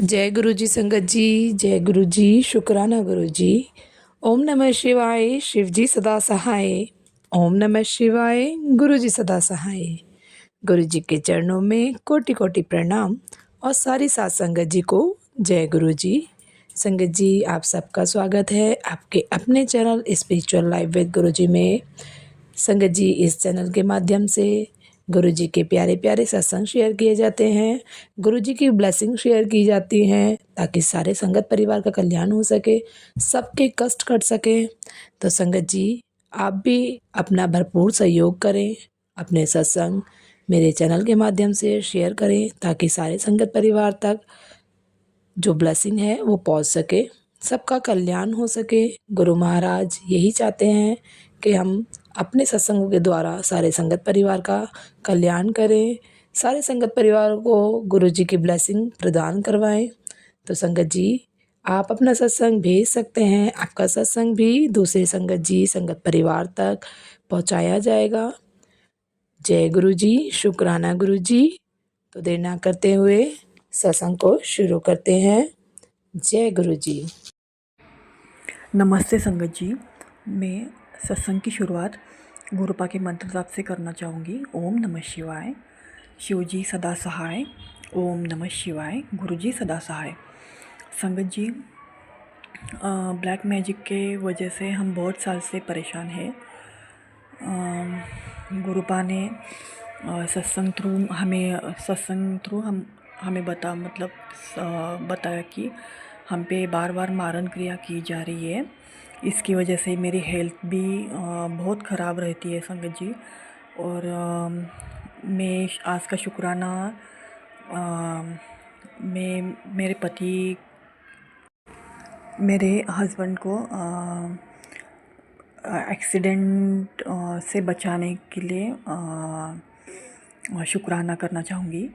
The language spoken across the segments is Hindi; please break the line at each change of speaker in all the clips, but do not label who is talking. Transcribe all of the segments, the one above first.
जय गुरु जी संगत जी। जय गुरु जी। शुक्राना गुरु जी। ओम नमः शिवाय। शिव जी सदा सहाय। ओम नमः शिवाय। गुरु जी सदा सहाय। गुरु जी के चरणों में कोटि कोटि प्रणाम और सारी सात संगत जी को जय गुरु जी। संगत जी, आप सबका स्वागत है आपके अपने चैनल स्पिरिचुअल लाइफ विद गुरु जी में। संगत जी, इस चैनल के माध्यम से गुरु जी के प्यारे प्यारे सत्संग शेयर किए जाते हैं, गुरु जी की ब्लेसिंग शेयर की जाती हैं, ताकि सारे संगत परिवार का कल्याण हो सके, सबके कष्ट कट सके। तो संगत जी, आप भी अपना भरपूर सहयोग करें, अपने सत्संग मेरे चैनल के माध्यम से शेयर करें, ताकि सारे संगत परिवार तक जो ब्लेसिंग है वो पहुंच सके, सबका कल्याण हो सके। गुरु महाराज यही चाहते हैं कि हम अपने सत्संगों के द्वारा सारे संगत परिवार का कल्याण करें, सारे संगत परिवार को गुरु जी की ब्लेसिंग प्रदान करवाएं। तो संगत जी, आप अपना सत्संग भेज सकते हैं, आपका सत्संग भी दूसरे संगत जी संगत परिवार तक पहुंचाया जाएगा। जय गुरु जी। शुक्राना गुरु जी। तो देर ना करते हुए सत्संग को शुरू करते हैं। जय गुरु जी।
नमस्ते संगत जी। मैं सत्संग की शुरुआत गुरुपा के मंत्र जाप से करना चाहूँगी। ओम नमः शिवाय। शिव जी सदा सहाय। ओम नमः शिवाय। गुरु जी सदा सहाय। संगत जी, ब्लैक मैजिक के वजह से हम बहुत साल से परेशान हैं। गुरुपा ने सत्संग थ्रू हमें बताया कि हम पे बार बार मारण क्रिया की जा रही है। इसकी वजह से मेरी हेल्थ भी बहुत ख़राब रहती है संगत जी। और मैं आज का शुक्राना मैं मेरे हस्बैंड को एक्सीडेंट से बचाने के लिए शुक्राना करना चाहूँगी।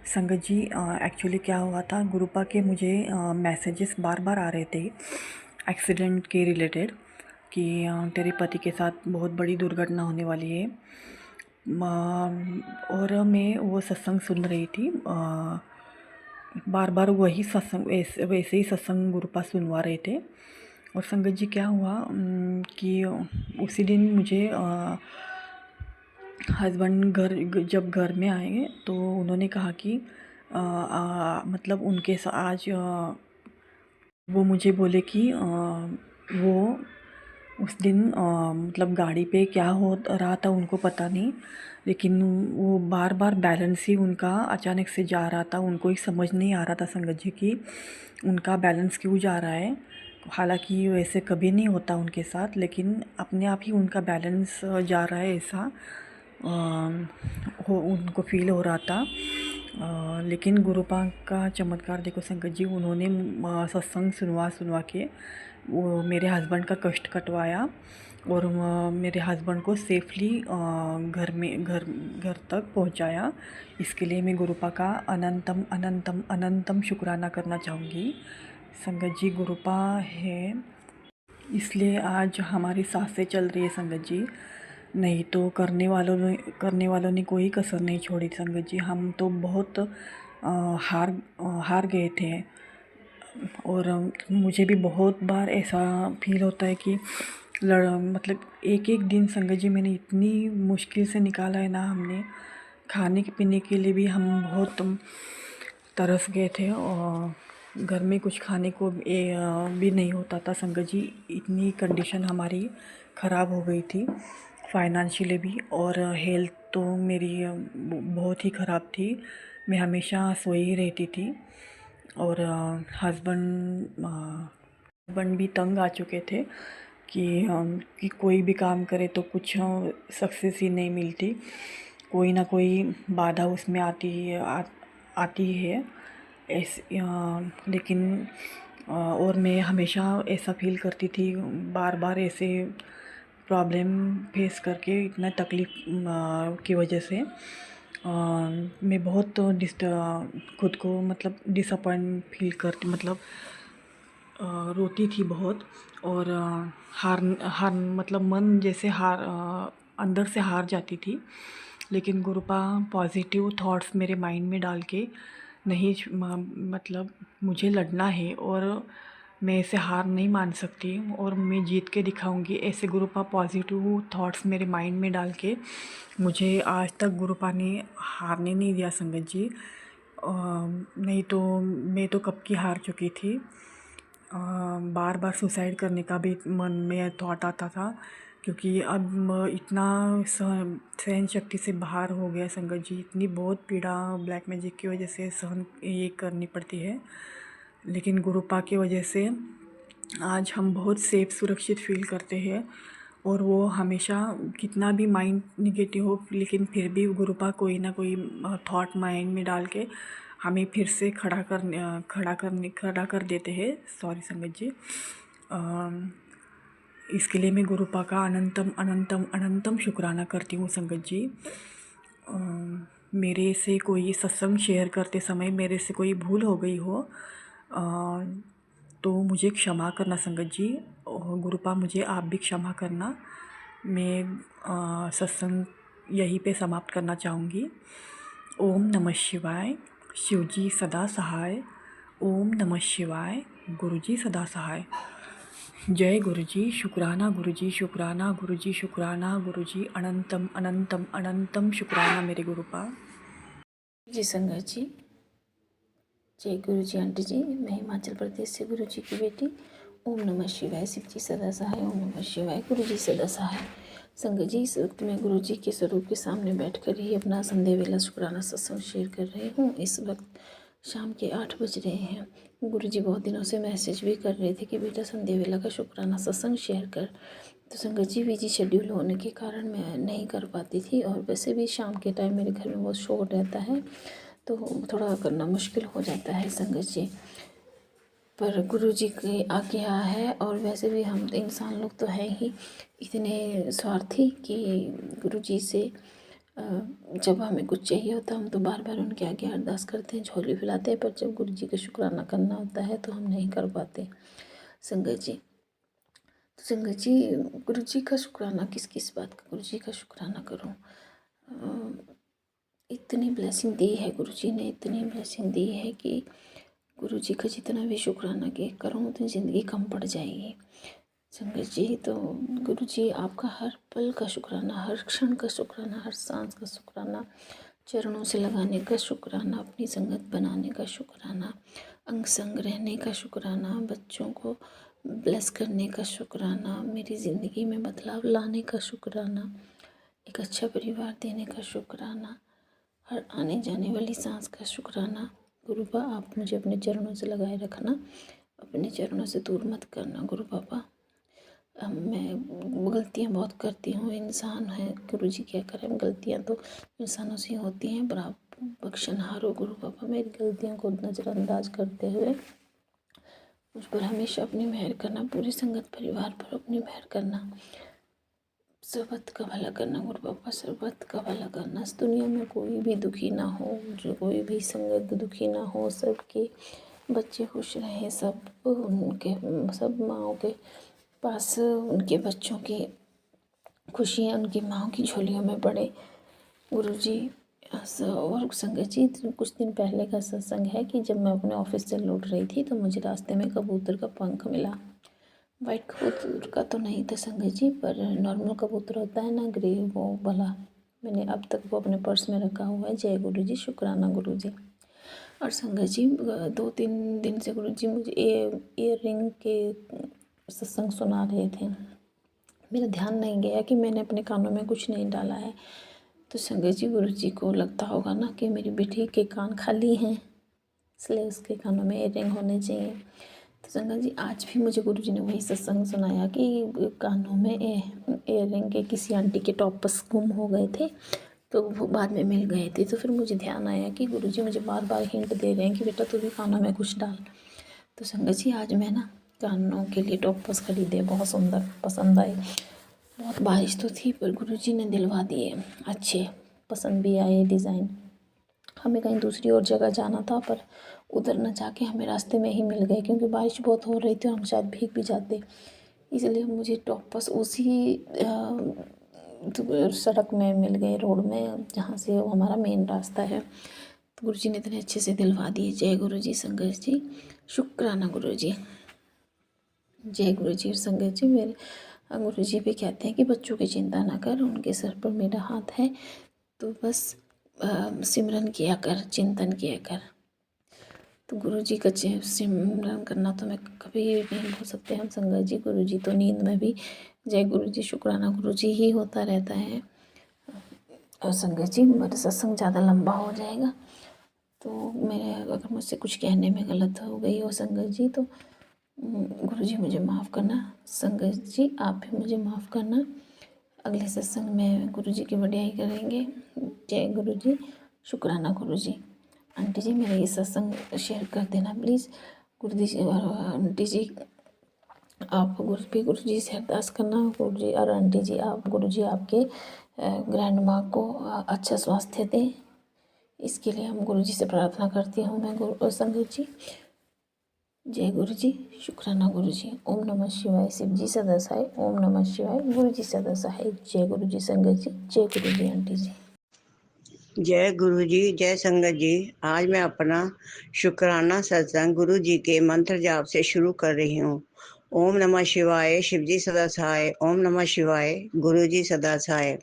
संगत जी, एक्चुअली क्या हुआ था, गुरुपा के मुझे मैसेजेस बार बार आ रहे थे एक्सीडेंट के रिलेटेड कि तेरे पति के साथ बहुत बड़ी दुर्घटना होने वाली है। और मैं वो सत्संग सुन रही थी। बार बार वही सत्संग वैसे ही सत्संग गुरुपा सुनवा रहे थे। और संगत जी, क्या हुआ कि उसी दिन मुझे हस्बैंड जब घर में आए तो उन्होंने कहा कि मतलब उनके आज वो मुझे बोले कि वो उस दिन मतलब गाड़ी पे क्या हो रहा था उनको पता नहीं, लेकिन वो बार बार बैलेंस ही उनका अचानक से जा रहा था। उनको ही समझ नहीं आ रहा था संगत जी कि उनका बैलेंस क्यों जा रहा है। हालांकि वैसे कभी नहीं होता उनके साथ, लेकिन अपने आप ही उनका बैलेंस जा रहा है ऐसा उनको फील हो रहा था। लेकिन गुरुपा का चमत्कार देखो संगत जी, उन्होंने सत्संग सुनवा के वो मेरे हस्बैंड का कष्ट कटवाया और मेरे हस्बैंड को सेफली घर तक पहुंचाया। इसके लिए मैं गुरुपा का अनंतम अनंतम अनंतम शुक्राना करना चाहूँगी। संगत जी, गुरुपा है इसलिए आज हमारी सांसें चल रही है संगत जी, नहीं तो करने वालों ने कोई कसर नहीं छोड़ी संगत जी। हम तो बहुत हार गए थे। और मुझे भी बहुत बार ऐसा फील होता है कि मतलब एक एक दिन संगत जी मैंने इतनी मुश्किल से निकाला है ना। हमने खाने पीने के लिए भी हम बहुत तरस गए थे और घर में कुछ खाने को भी नहीं होता था संगत जी। इतनी कंडीशन हमारी ख़राब हो गई थी फाइनेंशियली भी, और हेल्थ तो मेरी बहुत ही ख़राब थी। मैं हमेशा सोई ही रहती थी। और हस्बैंड भी तंग आ चुके थे कि कोई भी काम करे तो कुछ सक्सेस ही नहीं मिलती, कोई ना कोई बाधा उसमें आती है लेकिन और मैं हमेशा ऐसा फील करती थी, बार बार ऐसे प्रॉब्लम फेस करके इतना तकलीफ़ की वजह से मैं बहुत खुद को मतलब डिसअपॉइंट फील करती, मतलब रोती थी बहुत। और हार हार मतलब मन जैसे अंदर से हार जाती थी। लेकिन गुरुपा पॉजिटिव थॉट्स मेरे माइंड में डाल के नहीं मतलब मुझे लड़ना है और मैं इसे हार नहीं मान सकती और मैं जीत के दिखाऊंगी। ऐसे गुरुपा पॉजिटिव थॉट्स मेरे माइंड में डाल के मुझे आज तक गुरुपा ने हारने नहीं दिया संगत जी। नहीं तो मैं तो कब की हार चुकी थी। बार बार सुसाइड करने का भी मन में थॉट आता था, क्योंकि अब इतना सहन शक्ति से बाहर हो गया संगत जी। इतनी बहुत पीड़ा ब्लैक मैजिक की वजह से सहन ये करनी पड़ती है, लेकिन गुरुपा की वजह से आज हम बहुत सेफ सुरक्षित फील करते हैं। और वो हमेशा कितना भी माइंड निगेटिव हो, लेकिन फिर भी गुरुपा कोई ना कोई थॉट माइंड में डाल के हमें फिर से खड़ा कर देते हैं। सॉरी संगत जी। इसके लिए मैं गुरुपा का अनंतम अनंतम अनंतम शुक्राना करती हूँ संगत जी। मेरे से कोई सत्संग शेयर करते समय मेरे से कोई भूल हो गई हो तो मुझे क्षमा करना संगत जी। और गुरुपा मुझे आप भी क्षमा करना। मैं सत्संग यहीं पे समाप्त करना चाहूँगी। ओम नमः शिवाय। शिवजी सदा सहाय। ओम नमः शिवाय। गुरुजी सदा सहाय। जय गुरुजी। शुक्राना गुरुजी, शुक्राना गुरुजी, शुक्राना गुरुजी, अनंतम अनंतम अनंतम शुक्राना मेरे गुरुपा।
जी संगत जी, जय गुरु जी। आंटी जी, मैं हिमाचल प्रदेश से गुरु जी की बेटी। ओम नमः शिवाय। शिव जी सदा सहाय। ओम नमः शिवाय। गुरु जी सदा सहाय। संगत जी, इस वक्त मैं गुरु जी के स्वरूप के सामने बैठकर ही अपना संध्या वेला शुक्राना सत्संग शेयर कर रही हूँ। इस वक्त शाम के 8 बज रहे हैं। गुरु जी बहुत दिनों से मैसेज भी कर रहे थे कि बेटा संध्या वेला का शुक्राना सत्संग शेयर कर। तो संगत जी, बिजी शेड्यूल होने के कारण मैं नहीं कर पाती थी, और वैसे भी शाम के टाइम मेरे घर में बहुत शोर रहता है तो थोड़ा करना मुश्किल हो जाता है संगत जी। पर गुरु जी की आज्ञा है, और वैसे भी हम इंसान लोग तो हैं ही इतने स्वार्थी कि गुरु जी से जब हमें कुछ चाहिए होता है हम तो बार बार उनके आगे अरदास करते हैं, झोली फैलाते हैं, पर जब गुरु जी का शुक्राना करना होता है तो हम नहीं कर पाते संगत जी। तो संगत जी, गुरु जी का शुक्राना किस किस बात का गुरु जी का शुक्राना करूं। इतनी ब्लेसिंग दी है गुरु जी ने, इतनी ब्लेसिंग दी है कि गुरु जी का जितना भी शुक्राना के करूँ उतनी ज़िंदगी कम पड़ जाएगी संगत जी। तो गुरु जी आपका हर पल का शुक्राना, हर क्षण का शुक्राना, हर सांस का शुक्राना, चरणों से लगाने का शुक्राना, अपनी संगत बनाने का शुक्राना, अंग संग रहने का शुक्राना, बच्चों को ब्लेस करने का शुक्राना, मेरी ज़िंदगी में बदलाव लाने का शुक्राना, एक अच्छा परिवार देने का शुक्राना, हर आने जाने वाली सांस का शुक्राना। गुरुबा, आप मुझे अपने चरणों से लगाए रखना, अपने चरणों से दूर मत करना गुरु बाबा। मैं गलतियाँ बहुत करती हूँ, इंसान है गुरु जी, क्या करें, गलतियाँ तो इंसानों से होती हैं, पर आप बख्शनहार हो गुरु बाबा। मेरी गलतियों को नज़रअंदाज करते हुए मुझ पर हमेशा अपनी मेहर करना, पूरी संगत परिवार पर अपनी मेहर करना, सर्वत का भला करना गुरु बाबा, सर्वत का भला करना। इस दुनिया में कोई भी दुखी ना हो, जो कोई भी संगत दुखी ना हो, सबके बच्चे खुश रहें, सब माँओं के पास उनके बच्चों की खुशियाँ उनकी माँओं की झोलियों में पड़े गुरु जी। और संगत जी, कुछ दिन पहले का सत्संग है कि जब मैं अपने ऑफिस से लौट रही थी तो मुझे रास्ते में कबूतर का पंख मिला। वाइट कबूतर का तो नहीं था संगत जी, पर नॉर्मल कबूतर होता है ना, ग्रे, वो वाला। मैंने अब तक वो अपने पर्स में रखा हुआ है। जय गुरु जी, शुक्राना गुरु जी। और संगत जी, 2-3 दिन से गुरु जी मुझे ईयर रिंग के सत्संग सुना रहे थे। मेरा ध्यान नहीं गया कि मैंने अपने कानों में कुछ नहीं डाला है। तो संगत जी, गुरु जी को लगता होगा ना कि मेरी बेटी के कान खाली हैं, इसलिए उसके कानों में ईयर रिंग होने चाहिए। तो संगत जी, आज भी मुझे गुरु जी ने वही सत्संग सुनाया कि कानों में ईयर रिंग के किसी आंटी के टॉपर्स गुम हो गए थे, तो वो बाद में मिल गए थे। तो फिर मुझे ध्यान आया कि गुरु जी मुझे बार बार हिंट दे रहे हैं कि बेटा तू भी कानों में कुछ डाल। तो संगत जी, आज मैं ना कानों के लिए टॉपर्स खरीदे, बहुत सुंदर, पसंद आए। बहुत बारिश तो थी पर गुरु जी ने दिलवा दिए अच्छे, पसंद भी आए डिज़ाइन। हमें कहीं दूसरी और जगह जाना था, पर उधर न जाके हमें रास्ते में ही मिल गए, क्योंकि बारिश बहुत हो रही थी और हम शायद भीग भी जाते। इसलिए मुझे टॉपर्स उसी सड़क में मिल गए, रोड में, जहाँ से वो हमारा मेन रास्ता है। तो गुरु जी ने इतने अच्छे से दिलवा दिए। जय गुरु जी संगत जी, शुक्राना गुरु जी। जय गुरु जी। और संगत जी, मेरे गुरु जी भी कहते हैं कि बच्चों की चिंता ना कर, उनके सर पर मेरा हाथ है, तो बस सिमरन किया कर, चिंतन किया कर। तो गुरु जी का सिमरन करना तो मैं कभी नहीं भूल सकते हम संगत जी। गुरु जी तो नींद में भी जय गुरु जी, शुक्राना गुरु जी ही होता रहता है। और संगत जी, मेरा सत्संग ज़्यादा लंबा हो जाएगा, तो मेरे अगर मुझसे कुछ कहने में गलत हो गई हो संगत जी, तो गुरु जी मुझे माफ़ करना। संगत जी आप भी मुझे माफ़ करना। अगले सत्संग में गुरु जी की बढ़ियाई करेंगे। जय गुरु जी, शुक्राना गुरु जी। आंटी जी मेरा ये सत्संग शेयर कर देना प्लीज़। गुरु जी और आंटी जी आप गुरु जी से अरदास करना। गुरु जी और आंटी जी, आप गुरु जी आपके ग्रैंड माँ को अच्छा स्वास्थ्य दें, इसके लिए हम गुरु जी से प्रार्थना करती हूँ मैं गुरु संगत जी। जय गुरु जी, शुक्राना गुरु जी। ओम नमः शिवाय, शिव जी सदा सहाय। ओम नमः शिवाय, गुरु जी सदा सहाय। जय गुरु जी संगत जी। जय गुरु जी आंटी जी।
जय गुरु जी, जय संगत जी। आज मैं अपना शुक्राना सत्संग गुरु जी के मंत्र जाप से शुरू कर रही हूँ। ओम नमः शिवाय, शिव जी सदा सहाय। ओम नमः शिवाय, गुरु जी सदा सहाय।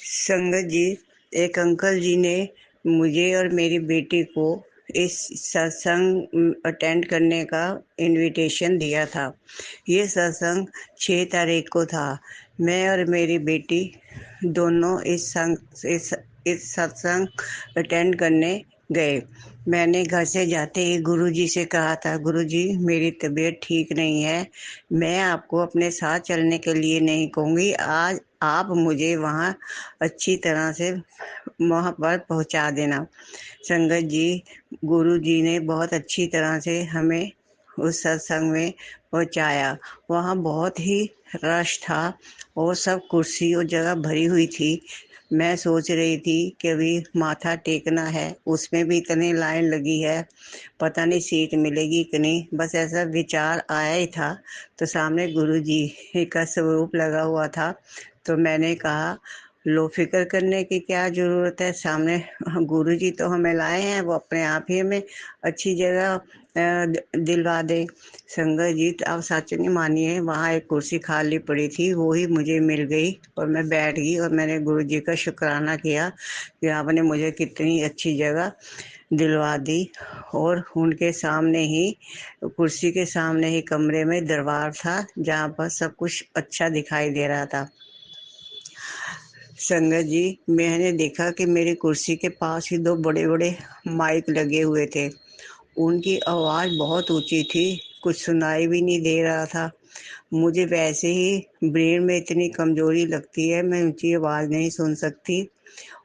संगत जी, एक अंकल जी ने मुझे और मेरी बेटी को इस सत्संग अटेंड करने का इनविटेशन दिया था। ये सत्संग 6 तारीख को था। मैं और मेरी बेटी दोनों इस सत्संग अटेंड करने गए। मैंने घर से जाते ही गुरुजी से कहा था, गुरुजी मेरी तबीयत ठीक नहीं है, मैं आपको अपने साथ चलने के लिए नहीं कहूँगी, आज आप मुझे वहाँ अच्छी तरह से वहाँ पर पहुँचा देना। संगत जी, गुरुजी ने बहुत अच्छी तरह से हमें उस सत्संग में पहुँचाया। वहाँ बहुत ही रश था और सब कुर्सी और जगह भरी हुई थी। मैं सोच रही थी कि अभी माथा टेकना है, उसमें भी इतनी लाइन लगी है, पता नहीं सीट मिलेगी कि नहीं। बस ऐसा विचार आया ही था, तो सामने गुरुजी का स्वरूप लगा हुआ था। तो मैंने कहा, लो फिक्र करने की क्या ज़रूरत है, सामने गुरुजी तो हमें लाए हैं, वो अपने आप ही हमें अच्छी जगह दिलवा दे। संगत जी, आप सच नहीं मानिए, वहाँ एक कुर्सी खाली पड़ी थी, वो ही मुझे मिल गई और मैं बैठ गई और मैंने गुरुजी का शुक्राना किया कि आपने मुझे कितनी अच्छी जगह दिलवा दी। और उनके सामने ही, कुर्सी के सामने ही कमरे में दरबार था, जहाँ पर सब कुछ अच्छा दिखाई दे रहा था। संगत जी, मैंने देखा कि मेरी कुर्सी के पास ही 2 बड़े बड़े माइक लगे हुए थे। उनकी आवाज़ बहुत ऊंची थी, कुछ सुनाई भी नहीं दे रहा था। मुझे वैसे ही ब्रेन में इतनी कमज़ोरी लगती है, मैं ऊंची आवाज़ नहीं सुन सकती।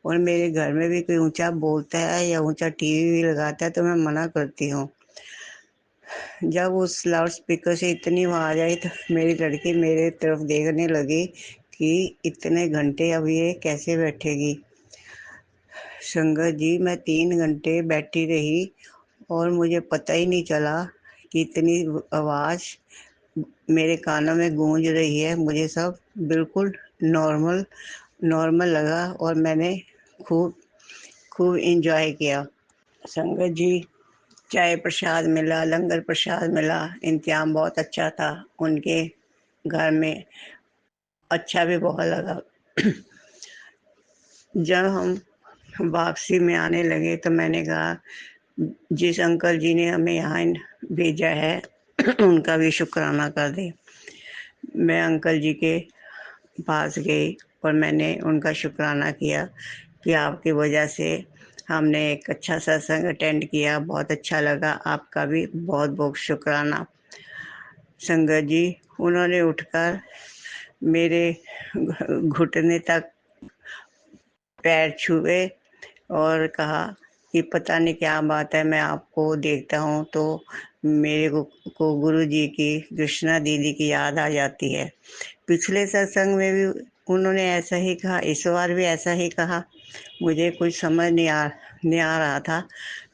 और मेरे घर में भी कोई ऊंचा बोलता है या ऊंचा टीवी भी लगाता है तो मैं मना करती हूँ। जब उस लाउड स्पीकर से इतनी आवाज़ आई तो मेरी लड़की मेरे तरफ देखने लगी कि इतने घंटे अब ये कैसे बैठेगी। संगत जी, मैं 3 घंटे बैठी रही और मुझे पता ही नहीं चला कि इतनी आवाज़ मेरे कानों में गूंज रही है। मुझे सब बिल्कुल नॉर्मल नॉर्मल लगा और मैंने खूब खूब इंजॉय किया। संगत जी, चाय प्रसाद मिला, लंगर प्रसाद मिला, इंतजाम बहुत अच्छा था उनके घर में, अच्छा भी बहुत लगा। जब हम वापसी में आने लगे तो मैंने कहा, जिस अंकल जी ने हमें यहाँ भेजा है उनका भी शुक्राना कर दे। मैं अंकल जी के पास गई और मैंने उनका शुक्राना किया कि आपकी वजह से हमने एक अच्छा सत्संग अटेंड किया, बहुत अच्छा लगा, आपका भी बहुत बहुत शुक्राना। संगत जी, उन्होंने उठकर मेरे घुटने तक पैर छुए और कहा कि पता नहीं क्या बात है, मैं आपको देखता हूँ तो मेरे को गुरु जी की, कृष्णा दीदी की याद आ जाती है। पिछले सत्संग में भी उन्होंने ऐसा ही कहा, इस बार भी ऐसा ही कहा। मुझे कुछ समझ नहीं आ रहा था,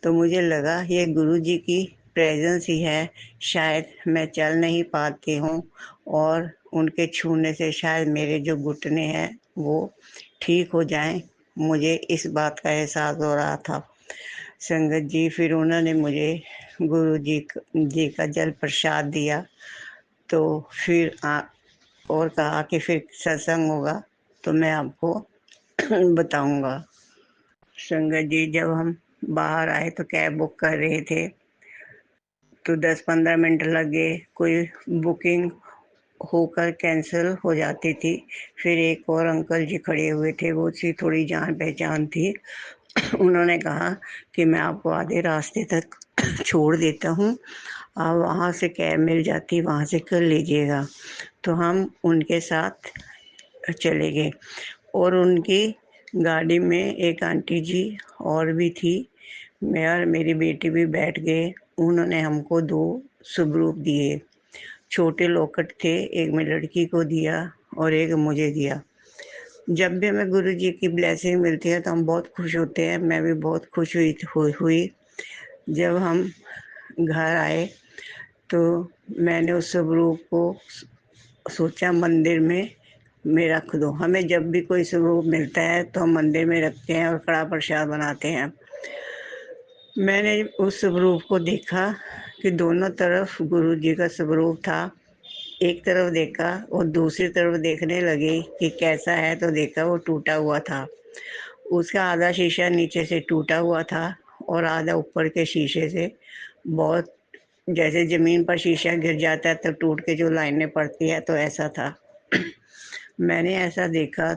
तो मुझे लगा ये गुरु जी की प्रेजेंस ही है, शायद मैं चल नहीं पाती हूँ और उनके छूने से शायद मेरे जो घुटने हैं वो ठीक हो जाएं। मुझे इस बात का एहसास हो रहा था। संगत जी, फिर उन्होंने मुझे गुरु जी का जल प्रसाद दिया। तो फिर और कहा कि फिर सत्संग होगा तो मैं आपको बताऊंगा। संगत जी, जब हम बाहर आए तो कैब बुक कर रहे थे तो 10-15 मिनट लग गए। कोई बुकिंग होकर कैंसिल हो जाती थी। फिर एक और अंकल जी खड़े हुए थे, वो सी थोड़ी जान पहचान थी। उन्होंने कहा कि मैं आपको आधे रास्ते तक छोड़ देता हूँ, आप वहाँ से कैब मिल जाती, वहाँ से कर लीजिएगा। तो हम उनके साथ चले गए और उनकी गाड़ी में एक आंटी जी और भी थी। मैं और मेरी बेटी भी बैठ गए। उन्होंने हमको 2 शुभ रूप दिए। छोटे लॉकेट थे, एक मैं लड़की को दिया और एक मुझे दिया। जब भी हमें गुरु जी की ब्लेसिंग मिलती है तो हम बहुत खुश होते हैं। मैं भी बहुत खुश हुई। जब हम घर आए तो मैंने उस स्वरूप को सोचा मंदिर में रख दो। हमें जब भी कोई स्वरूप मिलता है तो हम मंदिर में रखते हैं और कड़ा प्रसाद बनाते हैं। मैंने उस स्वरूप को देखा कि दोनों तरफ गुरु जी का स्वरूप था। एक तरफ देखा और दूसरी तरफ देखने लगी कि कैसा है, तो देखा वो टूटा हुआ था। उसका आधा शीशा नीचे से टूटा हुआ था और आधा ऊपर के शीशे से बहुत, जैसे ज़मीन पर शीशा गिर जाता है तब टूट के जो लाइनें पड़ती है, तो ऐसा था। मैंने ऐसा देखा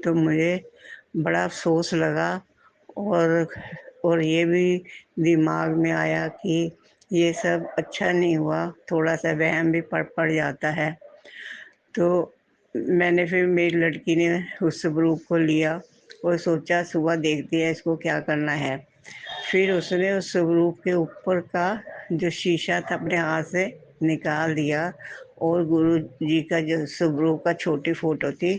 तो मुझे बड़ा अफ़सोस लगा और ये भी दिमाग में आया कि ये सब अच्छा नहीं हुआ, थोड़ा-सा वहम भी पड़ जाता है। तो मैंने फिर मेरी लड़की ने उस स्वरूप को लिया और सोचा सुबह देखते हैं इसको क्या करना है। फिर उसने उस स्वरूप के ऊपर का जो शीशा था अपने हाथ से निकाल दिया और गुरु जी का जो स्वरूप का छोटी फोटो थी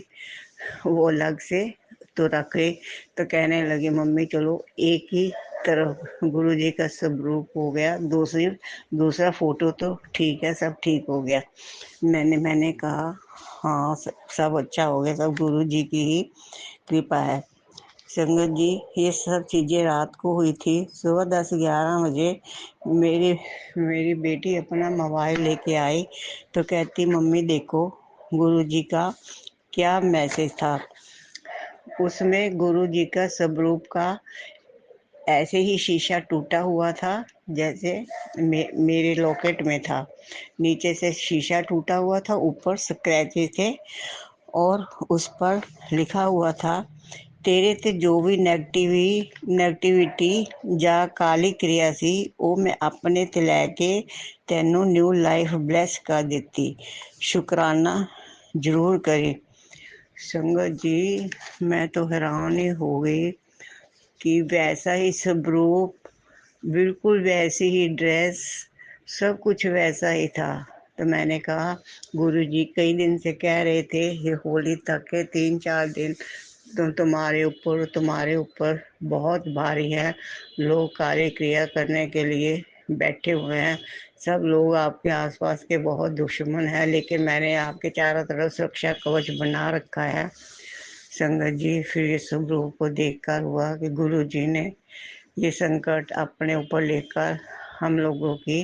वो अलग से तो रख गई। तो कहने लगी मम्मी चलो एक ही तरफ गुरु जी का स्वरूप हो गया, दूसरा फोटो तो ठीक है, सब ठीक हो गया। मैंने कहा हाँ, सब अच्छा हो गया, सब गुरु जी की ही कृपा है। संगत जी, ये सब चीज़ें रात को हुई थी। सुबह 10-11 बजे मेरी मेरी बेटी अपना मोबाइल लेके आई तो कहती मम्मी देखो गुरु जी का क्या मैसेज था। उसमें गुरु जी का स्वरूप का ऐसे ही शीशा टूटा हुआ था जैसे मेरे लॉकेट में था। नीचे से शीशा टूटा हुआ था, ऊपर स्क्रैचेस थे और उस पर लिखा हुआ था तेरे ते जो भी नेगेटिविटी ਜਾਂ ਕਾਲੀ क्रिया सी वो मैं अपने ते लैके तेनों न्यू लाइफ ब्लेस कर ਦਿੱਤੀ। शुक्राना जरूर करी। संगत जी, मैं तो हैरान ही हो गई कि वैसा ही स्वरूप, बिल्कुल वैसी ही ड्रेस, सब कुछ वैसा ही था। तो मैंने कहा गुरुजी कई दिन से कह रहे थे ये होली तक के 3-4 दिन तुम्हारे ऊपर बहुत भारी है। लोग कार्य क्रिया करने के लिए बैठे हुए हैं। सब लोग आपके आसपास के बहुत दुश्मन हैं, लेकिन मैंने आपके चारों तरफ सुरक्षा कवच बना रखा है। संगत जी, फिर ये शुभ रूप को देखकर हुआ कि गुरु जी ने ये संकट अपने ऊपर लेकर हम लोगों की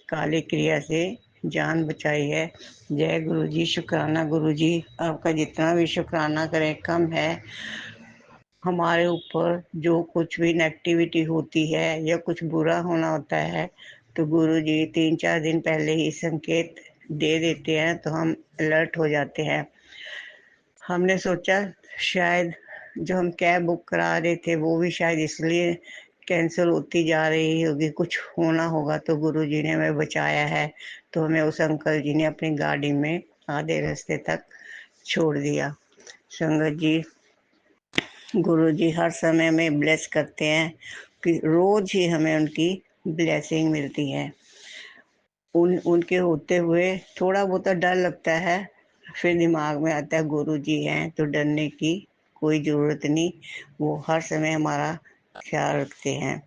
काली क्रिया से जान बचाई है। जय गुरु जी, शुक्राना गुरु जी, आपका जितना भी शुक्राना करें कम है। हमारे ऊपर जो कुछ भी नेगेटिविटी होती है या कुछ बुरा होना होता है तो गुरु जी 3-4 दिन पहले ही संकेत दे देते हैं तो हम अलर्ट हो जाते हैं। हमने सोचा शायद जो हम कैब बुक करा रहे थे वो भी शायद इसलिए कैंसिल होती जा रही होगी, कुछ होना होगा, तो गुरुजी ने हमें बचाया है। तो हमें उस अंकल जी ने अपनी गाड़ी में आधे रास्ते तक छोड़ दिया। संगत जी, गुरुजी हर समय में ब्लेस करते हैं कि रोज ही हमें उनकी ब्लेसिंग मिलती है। उनके होते हुए थोड़ा बहुत डर लगता है, फिर दिमाग में आता है गुरु जी हैं तो डरने की कोई ज़रूरत नहीं, वो हर समय हमारा ख्याल रखते हैं।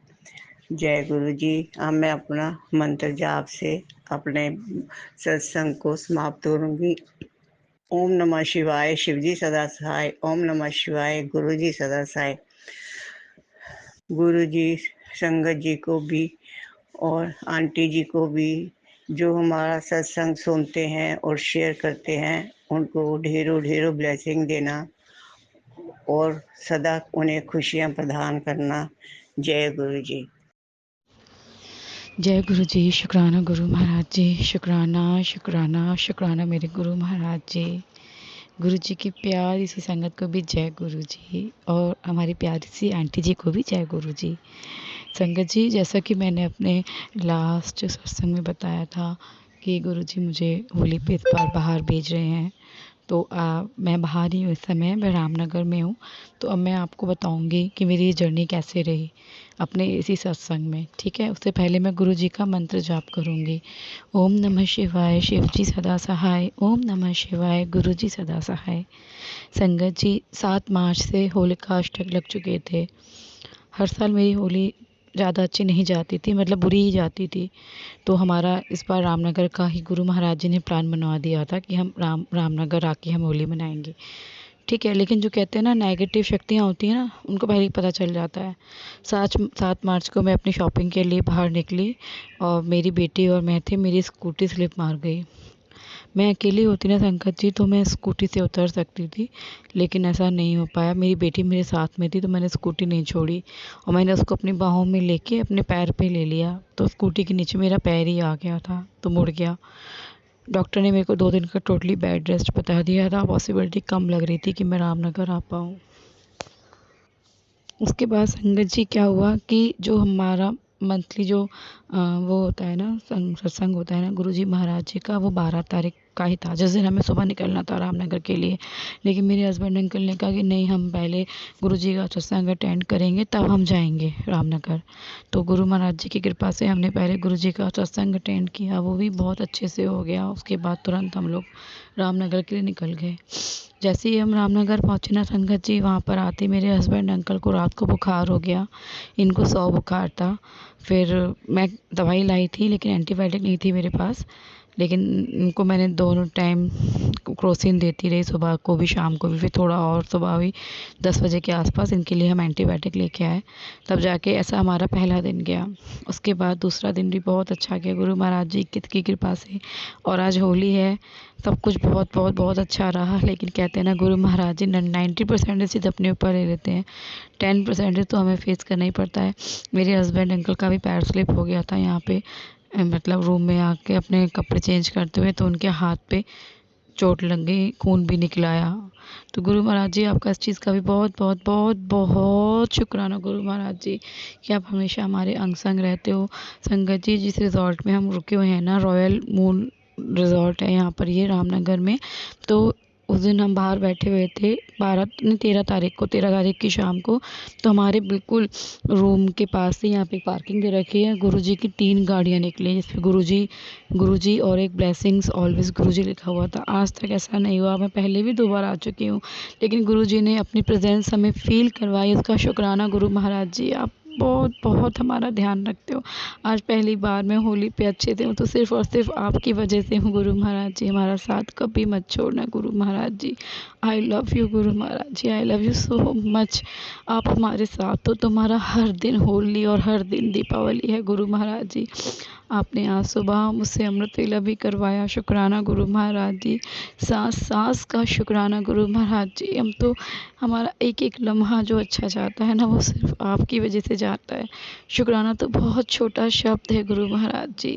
जय गुरु जी। अब मैं अपना मंत्र जाप से अपने सत्संग को समाप्त करूँगी। ओम नमः शिवाय, शिवजी सदा सहाय। ओम नमः शिवाय, गुरु जी सदा सहाय। गुरुजी, संगत जी को भी और आंटी जी को भी, जो हमारा सत्संग सुनते हैं और शेयर करते हैं, उनको ढेरों ढेरों ब्लेसिंग देना और सदा उन्हें खुशियाँ प्रदान करना। जय गुरु जी।
जय गुरु जी। शुक्राना गुरु महाराज जी। शुक्राना शुक्राना शुक्राना मेरे गुरु महाराज जी। गुरु जी की प्यारी सी संगत को भी जय गुरु जी, और हमारी प्यारी सी आंटी जी को भी जय गुरु जी। संगत जी, जैसा कि मैंने अपने लास्ट सत्संग में बताया था कि गुरु जी मुझे होली पे इस बार बाहर भेज रहे हैं, तो मैं बाहर ही हूँ इस समय, मैं रामनगर में हूँ। तो अब मैं आपको बताऊँगी कि मेरी ये जर्नी कैसे रही अपने इसी सत्संग में, ठीक है। उससे पहले मैं गुरु जी का मंत्र जाप करूँगी। ओम नमः शिवाय, शिव जी सदा सहाय। ओम नमः शिवाय, गुरु जी सदा सहाय। संगत जी, 7 मार्च से होलिका अष्टक लग चुके थे। हर साल मेरी होली ज़्यादा अच्छी नहीं जाती थी, मतलब बुरी ही जाती थी। तो हमारा इस बार रामनगर का ही गुरु महाराज जी ने प्लान बनवा दिया था कि हम रामनगर आके हम होली मनाएंगे, ठीक है। लेकिन जो कहते हैं ना, नेगेटिव शक्तियाँ होती हैं ना, उनको पहले ही पता चल जाता है। 7 मार्च को मैं अपनी शॉपिंग के लिए बाहर निकली और मेरी बेटी और मैं थे, मेरी स्कूटी स्लिप मार गई। मैं अकेली होती ना संकट जी, तो मैं स्कूटी से उतर सकती थी, लेकिन ऐसा नहीं हो पाया। मेरी बेटी मेरे साथ में थी, तो मैंने स्कूटी नहीं छोड़ी और मैंने उसको अपनी बाहों में लेके अपने पैर पे ले लिया, तो स्कूटी के नीचे मेरा पैर ही आ गया था, तो मुड़ गया। डॉक्टर ने मेरे को 2 दिन का टोटली बेड रेस्ट बता दिया था। पॉसिबिलिटी कम लग रही थी कि मैं रामनगर आ पाऊँ। उसके बाद संगत जी क्या हुआ कि जो हमारा मंथली जो वो होता है ना, सत्संग होता है ना गुरुजी महाराज जी का, वो 12 तारीख का ही था, जिस दिन हमें सुबह निकलना था रामनगर के लिए। लेकिन मेरे हस्बैंड अंकल ने कहा कि नहीं, हम पहले गुरुजी का सत्संग अटेंड करेंगे तब हम जाएंगे रामनगर। तो गुरु महाराज जी की कृपा से हमने पहले गुरुजी का सत्संग अटेंड किया, वो भी बहुत अच्छे से हो गया। उसके बाद तुरंत हम लोग रामनगर के लिए निकल गए। जैसे ही हम रामनगर पहुँचे ना संगत जी, वहाँ पर आते मेरे हस्बैंड अंकल को रात को बुखार हो गया। इनको 100 बुखार था। फिर मैं दवाई लाई थी, लेकिन एंटीबायोटिक नहीं थी मेरे पास। लेकिन इनको मैंने दोनों टाइम क्रोसिन देती रही, सुबह को भी शाम को भी। फिर थोड़ा और सुबह हुई 10 बजे के आसपास इनके लिए हम एंटीबायोटिक लेके आए, तब जाके ऐसा हमारा पहला दिन गया। उसके बाद दूसरा दिन भी बहुत अच्छा गया गुरु महाराज जी की कृपा से। और आज होली है, सब कुछ बहुत बहुत बहुत अच्छा रहा। लेकिन कहते हैं ना, गुरु महाराज जी 90% अपने ऊपर ले लेते हैं, 10% तो हमें फेस करना ही पड़ता है। मेरे हस्बैंड अंकल का भी पैर स्लिप हो गया था यहाँ पे, मतलब रूम में आके अपने कपड़े चेंज करते हुए, तो उनके हाथ पे चोट लग गई, खून भी निकल आया। तो गुरु महाराज जी, आपका इस चीज़ का भी बहुत बहुत बहुत बहुत शुक्राना गुरु महाराज जी, कि आप हमेशा हमारे अंग संग रहते हो। संगत जी, जिस रिज़ॉर्ट में हम रुके हुए हैं ना, रॉयल मून रिज़ॉर्ट है यहाँ पर, ये रामनगर में। तो उस दिन हम बाहर बैठे हुए थे 13 तारीख की शाम को। तो हमारे बिल्कुल रूम के पास से यहाँ पे पार्किंग दे रखी है। गुरुजी की 3 गाड़ियाँ निकली, जिसमें गुरुजी और एक ब्लेसिंग्स ऑलवेज गुरुजी लिखा हुआ था। आज तक ऐसा नहीं हुआ, मैं पहले भी 2 बार आ चुकी हूँ, लेकिन गुरुजी ने अपनी प्रेजेंस हमें फील करवाई। उसका शुक्राना गुरु महाराज जी, आप बहुत बहुत हमारा ध्यान रखते हो। आज पहली बार मैं होली पे अच्छे से हूँ, तो सिर्फ़ और सिर्फ आपकी वजह से हूँ गुरु महाराज जी। हमारा साथ कभी मत छोड़ना गुरु Maharaj ji. I love you Guru Maharaj ji, I love you so much. आप हमारे साथ हो, तुम्हारा हर दिन होली और हर दिन दीपावली है गुरु महाराज जी। आपने आज सुबह मुझसे अमृत वेला भी करवाया, शुक्राना गुरु महाराज जी। सांस का शुक्राना गुरु महाराज जी। हम तो, हमारा एक एक लम्हा जो अच्छा जाता है ना, वो सिर्फ आपकी वजह से जाता है। शुक्राना तो बहुत छोटा शब्द है गुरु महाराज जी।